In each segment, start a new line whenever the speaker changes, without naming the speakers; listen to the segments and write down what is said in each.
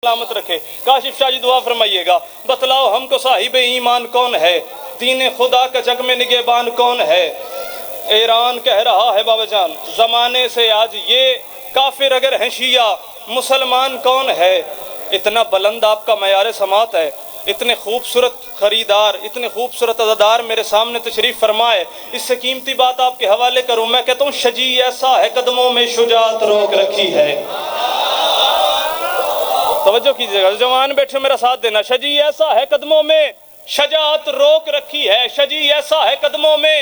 سلامت رکھے۔ کاشف شاہ جی دعا فرمائیے گا، بتلاؤ ہم کو صاحب ایمان کون ہے، دین خدا کا جگ میں نگہبان کون ہے۔ ایران کہہ رہا ہے بابا جان زمانے سے آج یہ کافر اگر ہیں شیعہ، مسلمان کون ہے۔ اتنا بلند آپ کا معیار سماعت ہے، اتنے خوبصورت خریدار، اتنے خوبصورت عزادار میرے سامنے تشریف فرمائے، اس سے قیمتی بات آپ کے حوالے کروں۔ میں کہتا ہوں شجی ایسا ہے قدموں میں شجاعت روک رکھی ہے۔ توجہ کیجئے گا، جوان بیٹھے میرا ساتھ دینا۔ شجی ایسا ہے قدموں میں شجاعت روک رکھی ہے، شجی ایسا ہے قدموں میں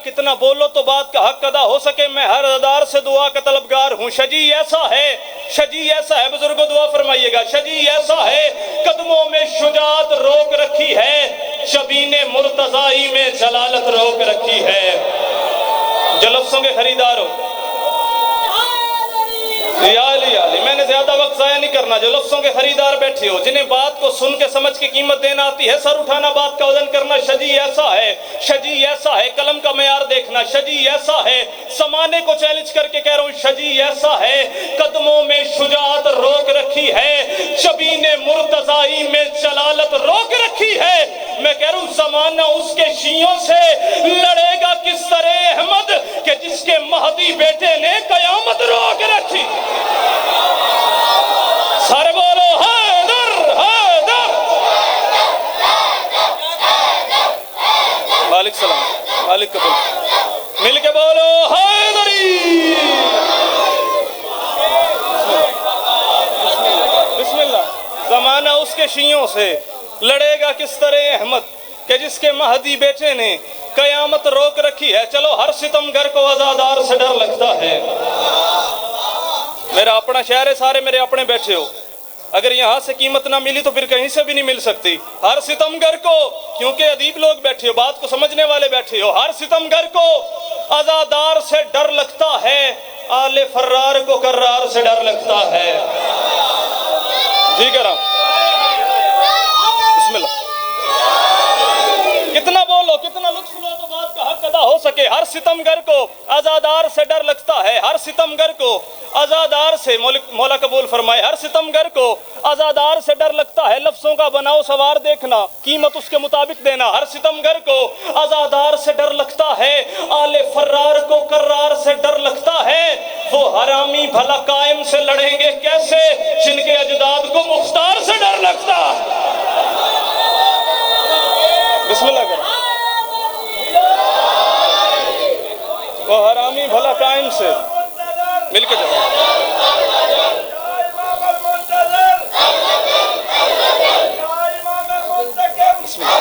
کتنا بولو تو بات کا حق ادا ہو سکے، میں ہر عزادار سے دعا کا طلبگار ہوں۔ شجی ایسا ہے، شجی ایسا ہے، بزرگوں دعا فرمائیے گا، شجی ایسا ہے قدموں میں شجاعت روک رکھی ہے، شبین مرتضائی میں جلالت روک رکھی ہے۔ جو لفظوں کے خریدار ہو، یا علی یا علی، میں نے زیادہ وقت ضائع نہیں کرنا، جو لفظوں کے خریدار بیٹھے ہو، جنہیں بات کو سن کے سمجھ کے قیمت دینا آتی ہے، سر اٹھانا بات کا وزن کرنا۔ شجی ایسا ہے، شجی ایسا ہے، قلم کا معیار دیکھنا، شجی ایسا ہے، زمانے کو چیلنج کر کے کہہ رہا ہوں، شجی ایسا ہے قدموں میں شجاعت روک رکھی ہے، شبین مرتضائی میں جلالت روک رکھی ہے۔ میں کہہ رہا ہوں زمانہ اس کے شیعوں سے لڑے گا کس طرح احمد کہ جس کے مہدی بیٹے نے قیامت روک رکھی۔ سارے بولو حیدر حیدر، مالک سلام، مالک قبول، مل کے بولو حیدری۔ بسم اللہ۔ زمانہ اس کے شیعوں سے لڑے گا کس طرح احمد کہ جس کے مہدی بیٹے نے قیامت روک رکھی ہے۔ چلو ہر ستمگر کو عزادار سے ڈر لگتا ہے۔ میرا اپنا شہر ہے، سارے میرے اپنے بیٹھے ہو، اگر یہاں سے قیمت نہ ملی تو پھر کہیں سے بھی نہیں مل سکتی۔ ہر ستمگر کو، کیونکہ ادیب لوگ بیٹھے ہو، بات کو سمجھنے والے بیٹھے ہو، ہر ستمگر کو عزادار سے ڈر لگتا ہے، آل فرار کو کرار سے ڈر لگتا ہے۔ جی کرام، بسم اللہ۔ کتنا بولو، کتنا لطف لو تو بات کا حق ادا ہو سکے۔ ہر ستمگر کو عزادار سے ڈر لگتا ہے، ہر ستمگر کو عزادار سے، مولا قبول فرمائے، ہر ستمگر کو عزادار سے ڈر لگتا ہے۔ لفظوں کا بناؤ سوار دیکھنا، قیمت اس کے مطابق دینا۔ ہر ستمگر کو عزادار سے ڈر لگتا ہے، آل فرار کو کرار سے ڈر لگتا ہے۔ وہ حرامی بھلا قائم سے لڑیں گے کیسے جن کے اجداد کو مختار سے ڈر لگتا ہے۔ بسم اللہ کرو۔ وہ حرامی بھلا قائم سے، مل کے جاؤ۔ بسم اللہ۔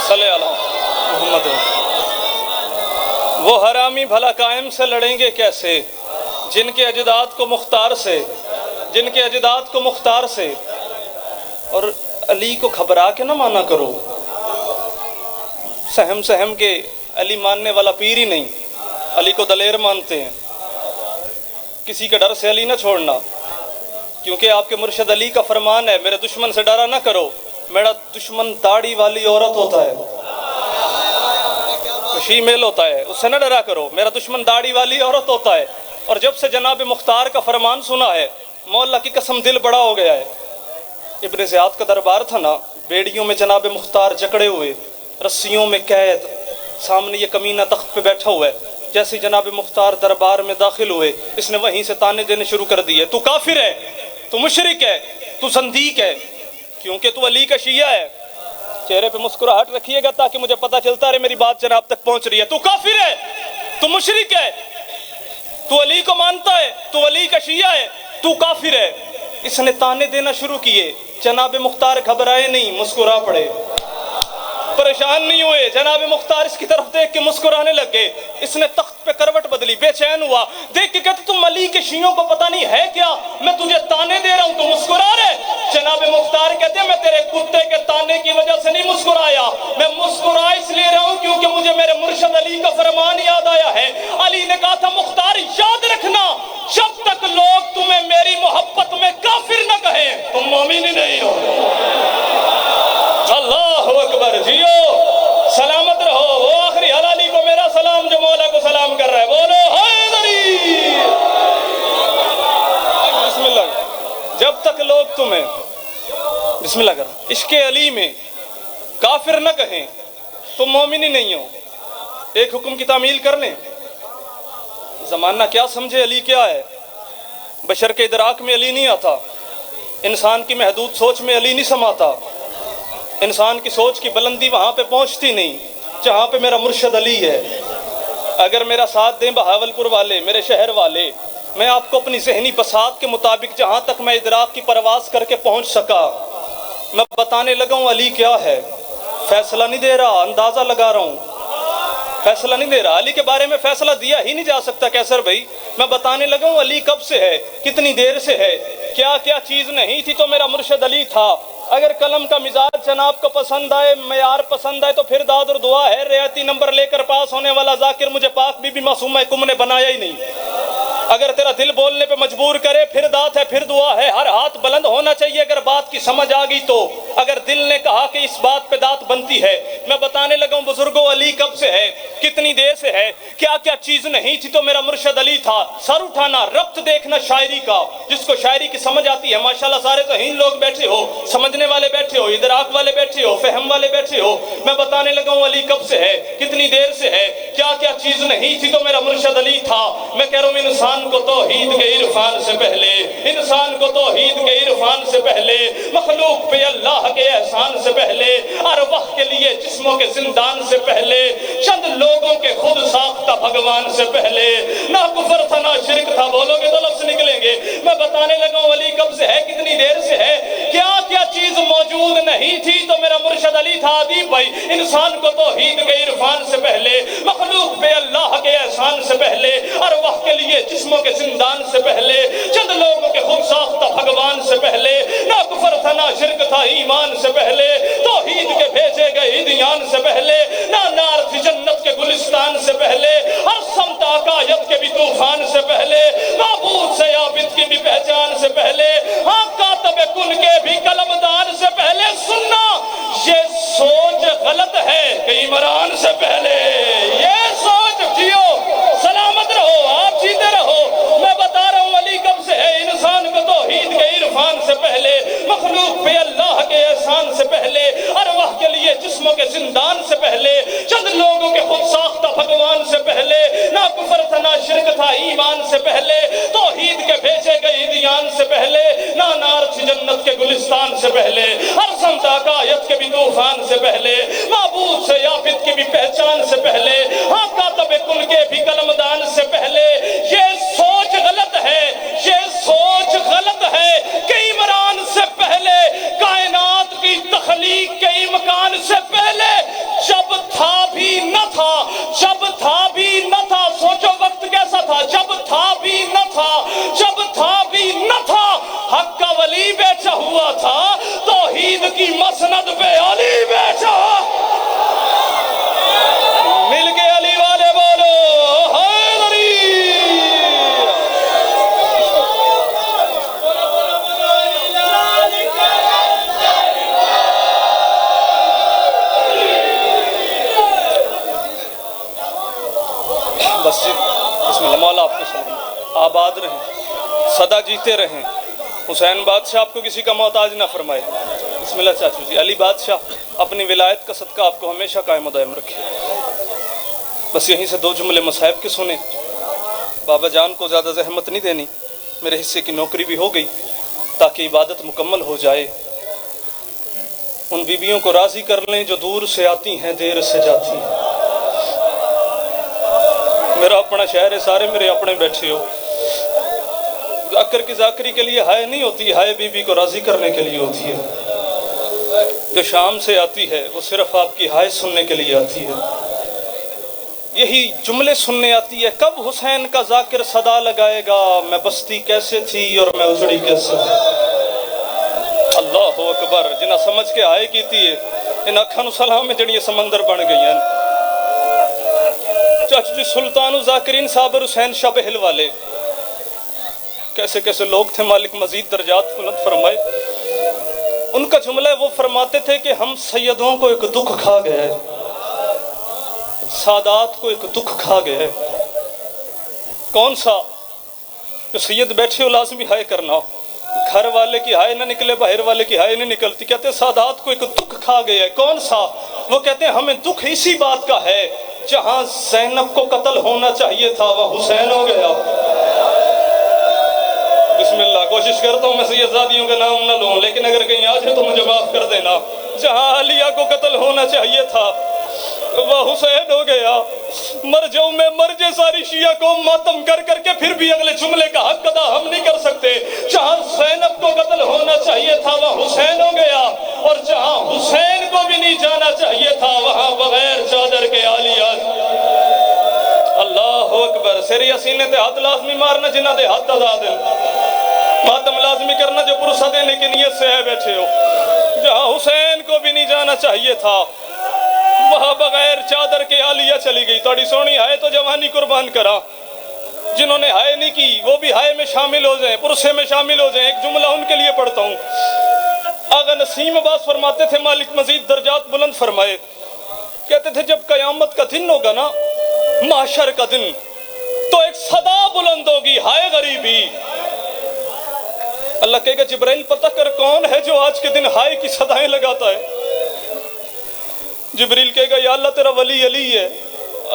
صلی اللہ محمد۔ وہ حرامی بھلا قائم سے لڑیں گے کیسے جن کے اجداد کو مختار سے، جن کے اجداد کو مختار سے۔ اور علی کو گھبرا کے نہ مانا کرو، سہم سہم کے علی ماننے والا پیر ہی نہیں، علی کو دلیر مانتے ہیں۔ کسی کے ڈر سے علی نہ چھوڑنا، کیونکہ آپ کے مرشد علی کا فرمان ہے، میرے دشمن سے ڈرا نہ کرو، میرا دشمن داڑھی والی عورت ہوتا ہے، شیمیل ہوتا ہے، اس سے نہ ڈرا کرو، میرا دشمن داڑھی والی عورت ہوتا ہے۔ اور جب سے جناب مختار کا فرمان سنا ہے، مولا کی قسم دل بڑا ہو گیا ہے۔ ابن زیاد کا دربار تھا نا، بیڑیوں میں جناب مختار جکڑے ہوئے، رسیوں میں قید، سامنے یہ کمینہ تخت پہ بیٹھا ہوا ہے۔ جیسے جناب مختار دربار میں داخل ہوئے، اس نے وہیں سے تانے دینے شروع کر دیے، تو کافر ہے، تو مشرک ہے، تو زندیق ہے، کیونکہ تو علی کا شیعہ ہے۔ چہرے پہ مسکراہٹ رکھیے گا تاکہ مجھے پتہ چلتا رہے میری بات جناب تک پہنچ رہی ہے۔ تو کافر ہے، تو مشرک ہے، تو علی کو مانتا ہے، تو علی کا شیعہ ہے، تو کافر ہے۔ اس نے تانے دینا شروع کیے، جناب مختار گھبرائے نہیں، مسکرا پڑے، پریشان نہیں ہوئے۔ جناب مختار اس کی طرف دیکھ کے مسکرانے لگے، اس نے تخت پہ کروٹ بدلی، بے چین ہوا، دیکھ کے کہتے تم علی کے شیعوں کو پتہ نہیں ہے کیا، میں تجھے تانے دے رہا ہوں تو مسکرا رہے۔ جناب مختار کہتے ہیں میں تیرے کتے کے تانے کی وجہ سے نہیں مسکرایا، میں مسکرا اس لیے رہا ہوں کیونکہ مجھے میرے مرشد علی کا فرمان یاد آیا ہے۔ علی نے کہا تھا مختار یاد رکھنا، جب تک لوگ تمہیں میری محبت میں کافر نہ کہیں تم مومن ہی نہیں ہو۔ اللہ اکبر، جیو سلامت رہو۔ تمہیں بسم اللہ کرا عشق علی میں کافر نہ کہیں تم مومن ہی نہیں ہو، ایک حکم کی تعمیل کر لیں۔ زمانہ کیا سمجھے علی کیا ہے، بشر کے ادراک میں علی نہیں آتا، انسان کی محدود سوچ میں علی نہیں سماتا، انسان کی سوچ کی بلندی وہاں پہ پہنچتی نہیں جہاں پہ میرا مرشد علی ہے۔ اگر میرا ساتھ دیں بہاولپور والے، میرے شہر والے، میں آپ کو اپنی ذہنی بساط کے مطابق جہاں تک میں ادراک کی پرواز کر کے پہنچ سکا میں بتانے لگا ہوں علی کیا ہے۔ فیصلہ نہیں دے رہا، اندازہ لگا رہا ہوں، فیصلہ نہیں دے رہا۔ علی کے بارے میں فیصلہ دیا ہی نہیں جا سکتا کیسر بھائی، میں بتانے لگا ہوں علی کب سے ہے، کتنی دیر سے ہے، کیا کیا چیز نہیں تھی تو میرا مرشد علی تھا۔ اگر قلم کا مزاج جناب کو پسند آئے، معیار پسند آئے تو پھر داد اور دعا ہے، رعایتی نمبر لے کر پاس ہونے والا ذاکر مجھے پاک بی بی معصومہ کم نے بنایا ہی نہیں۔ اگر تیرا دل بولنے پہ مجبور کرے پھر دات ہے پھر دعا ہے، ہر ہاتھ بلند ہونا چاہیے اگر بات کی سمجھ آ گئی تو، اگر دل نے کہا کہ اس بات پہ دات بنتی ہے۔ میں بتانے لگا ہوں بزرگوں علی کب سے ہے، کتنی دیر سے ہے، کیا کیا چیز نہیں تھی تو میرا مرشد علی تھا۔ سر اٹھانا، ربط دیکھنا شاعری کا، جس کو شاعری کی سمجھ آتی ہے، ماشاءاللہ سارے ذہین لوگ بیٹھے ہو، سمجھنے والے بیٹھے ہو، ادراک والے بیٹھے ہو، فہم والے بیٹھے ہو۔ میں بتانے لگا ہوں علی کب سے ہے، کتنی دیر سے ہے، کیا کیا چیز نہیں تھی تو میرا مرشد علی تھا۔ میں کہہ رہا ہوں انسان کو توحید کے عرفان سے پہلے، انسان کو توحید کے عرفان سے پہلے، مخلوق پہ اللہ کے احسان سے پہلے، ارواح کے لیے جسموں کے زندان سے پہلے، چند لوگوں کے خود ساختہ بھگوان سے پہلے، نہ کفر تھا نہ شرک تھا، بولو گے تو لفظ نکلیں گے۔ میں بتانے لگا ہوں علی کب سے ہے، کتنی دیر سے ہے، کیا کیا چیز موجود نہیں تھی تو میرا مرشد علی تھا۔ عدیب بھائی، انسان کو توحید کے عرفان سے پہلے، مخلوق پہ اللہ کے احسان سے پہلے، ارواح کے لیے جسموں کے زندان سے پہلے، چند لوگوں کے خود ساختہ بھگوان سے پہلے، نہ کفر تھا نہ شرک تھا ایمان سے پہلے، توحید کے بھیجے گئے دیان سے پہلے، نہ نار تھی جنت کے گلستان سے پہلے، ہر سمت عقائد کے بھی طوفان سے پہلے، معبود سے عابد کی بھی پہچان سے پہلے، ہاں کاتب کن کے بھی قلم دان سے پہلے۔ سننا یہ سوچ غلط ہے کہ عمران سے پہلے، یہ سوچ جیو سلامت رہو آپ جیتے رہو۔ میں بتا رہا ہوں علی کب سے ہے، انسان کو توحید کے عرفان سے پہلے، مخلوق پہ اللہ کے احسان سے پہلے، ارواح کے لیے جسموں کے زندان سے پہلے، چند لوگوں کے خود ساختہ بھگوان سے پہلے، نہ کفر تھا نہ شرک تھا ایمان سے پہلے، توحید کے بھیجے گئے دیان سے پہلے، نہ نار تھی جنت کے گلستان سے پہلے، ہر سمت عقائد کے بھی طوفان سے پہلے، معبود سے عابد کی بھی پہچان سے پہلے، ہاں کاتب کن کے بھی قلم دان سے پہلے۔ یہ سوچ غلط ہے، یہ سوچ غلط ہے کہ عمران سے پہلے، کائنات کی تخلیق کے امکان سے پہلے، جب تھا بھی نہ تھا، جب تھا بھی نہ تھا، سوچو وقت کیسا تھا، جب تھا بھی نہ تھا، جب تھا بھی نہ تھا، حق کا ولی بیٹھا ہوا تھا، توحید کی مسند پہ علی بیٹھا۔ مل کے علی والے بولو حیدری۔ بس بسم اللہ، مولا آپ کو سلام، آباد رہیں، سدا جیتے رہیں، حسین بادشاہ آپ کو کسی کا محتاج نہ فرمائے۔ بسم اللہ چاچو جی، علی بادشاہ اپنی ولایت کا صدقہ آپ کو ہمیشہ قائم و دائم رکھے۔ بس یہیں سے دو جملے مصاحب کے سنیں، بابا جان کو زیادہ زحمت نہیں دینی، میرے حصے کی نوکری بھی ہو گئی تاکہ عبادت مکمل ہو جائے۔ ان بیویوں کو راضی کر لیں جو دور سے آتی ہیں دیر سے جاتی ہیں۔ میرا اپنا شہر ہے، سارے میرے اپنے بیٹھے ہو۔ ذاکر کی ذاکری کے لیے ہائے نہیں ہوتی، ہائے بی بی کو راضی کرنے کے لیے ہوتی ہے۔ جو شام سے آتی ہے وہ صرف آپ کی ہائے سننے کے لیے آتی ہے، یہی جملے سننے آتی ہے۔ کب حسین کا ذاکر صدا لگائے گا، میں بستی کیسے تھی اور میں اجڑی کیسے تھی۔ اللہ اکبر، جنہیں سمجھ کے ہائے کیتی ہے ان اکھانو سلام میں جڑی سمندر بن گئی ہیں۔ چاچو جی سلطان و ذاکرین صابر حسین شاہ بہل والے کیسے کیسے لوگ تھے، مالک مزید درجات بلند فرمائے۔ ان کا جملہ وہ فرماتے تھے کہ ہم سیدوں کو ایک دکھ کھا گئے، سادات کو ایک دکھ کھا گئے۔ کون سا؟ جو سید بیٹھے ہو لازمی ہائے کرنا ہو، گھر والے کی ہائے نہ نکلے باہر والے کی ہائے نہیں نکلتی. کہتے سادات کو ایک دکھ کھا گیا ہے. کون سا؟ وہ کہتے ہیں ہمیں دکھ اسی بات کا ہے جہاں زینب کو قتل ہونا چاہیے تھا وہ حسین ہو گیا. بسم اللہ. کوشش کرتا ہوں میں سیدزادیوں کے نام نہ لوں لیکن اگر کہیں آ جائے تو مجھے معاف کر دینا. جہاں علیہ کو قتل ہونا چاہیے تھا وہ حسین ہو گیا. مر جاؤں میں مر جائے ساری شیعہ کو ماتم کر کر کے پھر بھی اگلے جملے کا حق ادا ہم نہیں کر سکتے. جہاں زینب کو قتل ہونا چاہیے تھا وہ حسین ہو گیا اور جہاں حسین کو بھی نہیں جانا چاہیے تھا وہاں بغیر چادر کے عالیہ. اللہ اکبر. سری سینے تے ہاتھ لازمی مارنا جنہ دے ہاتھ آزاد ہیں. ماتم لازمی کرنا جو پرسہ دینے کی نیت سے ہے بیٹھے ہو. جہاں حسین کو بھی نہیں جانا چاہیے تھا وہاں بغیر چادر کے عالیہ چلی گئی. توڑی سونی ہائے تو جوانی قربان کرا. جنہوں نے ہائے نہیں کی وہ بھی ہائے میں شامل ہو جائیں, پرسے میں شامل ہو جائیں. ایک جملہ ان کے لیے پڑھتا ہوں. آغا نسیم عباس فرماتے تھے مالک مزید درجات بلند فرمائے, کہتے تھے جب قیامت کا دن ہوگا نا, محشر کا دن, تو ایک صدا بلند ہوگی ہائے غریبی. اللہ کہے گا جبرائیل پتہ کر کون ہے جو آج کے دن ہائے کی صدائیں لگاتا ہے. جبریل کہے گا یا اللہ تیرا ولی علی ہے.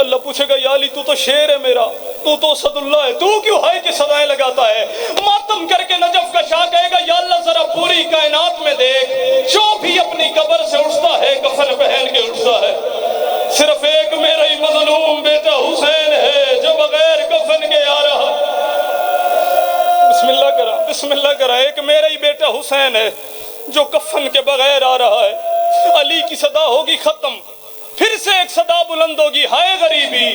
اللہ پوچھے گا یا علی تو تو شیر ہے میرا, تو تو اسد اللہ ہے, تو کیوں ہائے کی صدائیں لگاتا ہے. ماتم کر کے نجف کا شاہ کہے گا یا اللہ ذرا پوری کائنات میں دیکھ, جو بھی اپنی قبر سے اٹھتا ہے کفن پہن کے اٹھتا ہے, صرف ایک میرا ہی مظلوم بیٹا حسین ہے جو بغیر کفن کے آ رہا. بسم اللہ کرا, بسم اللہ کرا. ایک میرا ہی بیٹا حسین ہے جو کفن کے بغیر آ رہا ہے. علی کی صدا ہوگی ختم, پھر سے ایک صدا بلند ہوگی ہائے غریبی.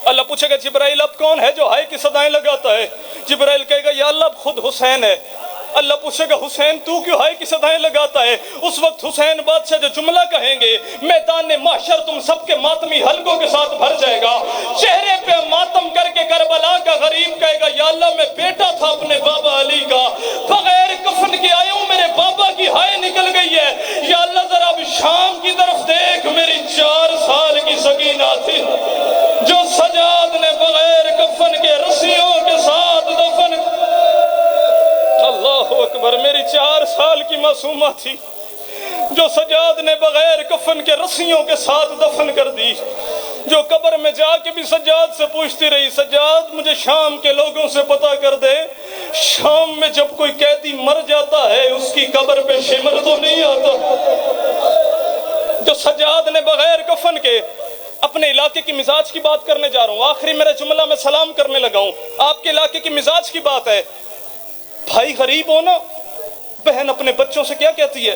اللہ پوچھے گا جبرائیل اب کون ہے جو ہائے کی صدائیں لگاتا ہے. جبرائیل کہے گا یا اللہ اب خود حسین ہے. اللہ پوچھے گا حسین تو کیوں ہائے کی صدائیں لگاتا ہے. اس وقت حسین بادشاہ جو جملہ کہیں گے میدان محشر تم سب کے ماتمی حلقوں کے ساتھ بھر جائے گا. چہرے پہ ماتم کر کے کربلا کا غریب کہے گا یا اللہ میں بیٹا تھا اپنے بابا علی کا, بغیر کفن کے آیا ہوں, میرے بابا کی ہائے نکل گئی ہے. یا اللہ ذرا اب شام کی طرف دیکھ, میری 4 سال کی سکینہ تھی جو سجاد نے بغیر کفن کے رسیوں کے ساتھ دفن. اللہ اکبر. میری 4 سال کی معصومہ تھی جو سجاد نے بغیر کفن کے رسیوں کے ساتھ دفن کر دی, جو قبر میں جا کے بھی سجاد سے پوچھتی رہی سجاد مجھے شام کے لوگوں سے پتہ کر دے, شام میں جب کوئی قیدی مر جاتا ہے اس کی قبر پہ شمر تو نہیں آتا. جو سجاد نے بغیر کفن کے اپنے علاقے کی مزاج کی بات کرنے جا رہا ہوں. آخری میرا جملہ میں سلام کرنے لگا ہوں. آپ کے علاقے کی مزاج کی بات ہے. بھائی غریب ہو نا, بہن اپنے بچوں سے کیا کہتی ہے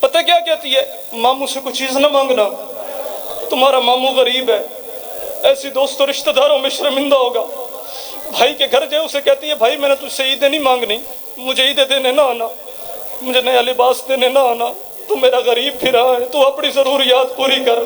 پتہ کیا کہتی ہے؟ ماموں سے کوئی چیز نہ مانگنا, تمہارا ماموں غریب ہے. ایسی دوستوں رشتہ داروں میں شرمندہ ہوگا. بھائی کے گھر جائے اسے کہتی ہے بھائی میں نے تجھ سے عیدیں نہیں مانگنی, مجھے عیدیں دینے نہ آنا, مجھے نیا لباس دینے نہ آنا, تو میرا غریب پھرا ہے, تو اپنی ضروریات پوری کر.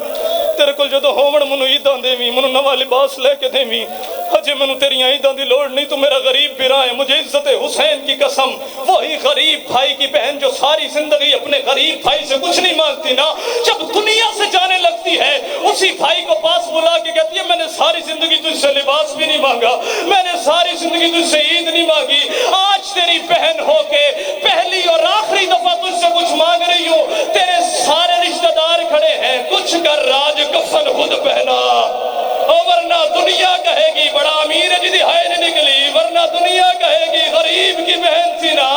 تیرے کل جدو ہومن منو عیداں دیویں, منو نوا لباس لے کے دیویں, ہجے منو تیریاں عیداں دی لوڑ نہیں, تو میرا غریب پھرا ہے. مجھے عزت حسین کی قسم, وہی غریب بھائی کی بہن جو ساری زندگی اپنے غریب بھائی سے کچھ نہیں مانگتی نا, جب دنیا سے جانے لگتی ہے اسی بھائی کو پاس بلا کے کہتی ہے میں نے ساری زندگی تجھ سے لباس بھی نہیں مانگا, میں نے ساری زندگی تجھ سے عید نہیں مانگی, آج تیری بہن ہو کے پہلی اور آخری دفعہ تجھ سے کچھ مانگ رہی ہوں. تیرے سارے رشتہ دار کھڑے ہیں, کچھ کر راج کفن خود پہنا, ورنہ دنیا کہے گی بڑا امیر ہے جدی ہائے نہیں نکلی, ورنہ دنیا کہے گی غریب کی بہن تھی نا,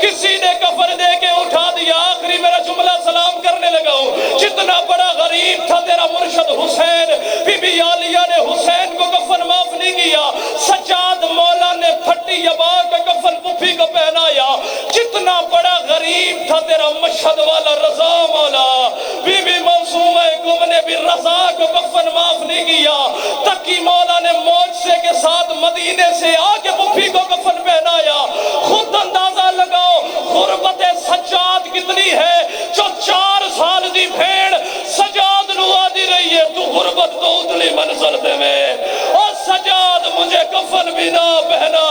کسی نے کفن دے کے اٹھا دیا. آخری میرا جملہ سلام کرنے لگا ہوں. جتنا بڑا غریب تھا تیرا مرشد حسین, بی بی عالیہ نے حسین کو کفن معاف نہیں کیا, سجاد مولا نے پھٹی ابا کا کفن پھوپھی کو پہنایا. جتنا بڑا غریب تھا تیرا مشہد والا رضا مولا, بی بی معصومہ کم نے بھی رضا کو کفن معاف نہیں کیا. تقی مولا نے معجزے کے ساتھ مدینے سے آ کے پھوپھی کو کفن پہنایا. خود اندازہ لگاؤ غربت سجاد کتنی ہے, جو 4 سال دی بھیڑ سجاد نو آدھی رہی ہے تو غربت کو اتنی منزل دے میں, اور سجاد مجھے کفن بھی نہ پہنا,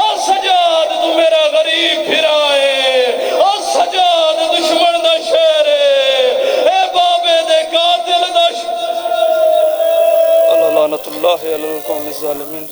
اور سجاد تو میرا غریب پھرائے, اور سجاد دشمن دا شیر اے بابے دے قاتل دا شیر. اللہ لعنت اللہ علی القوم الظالمین.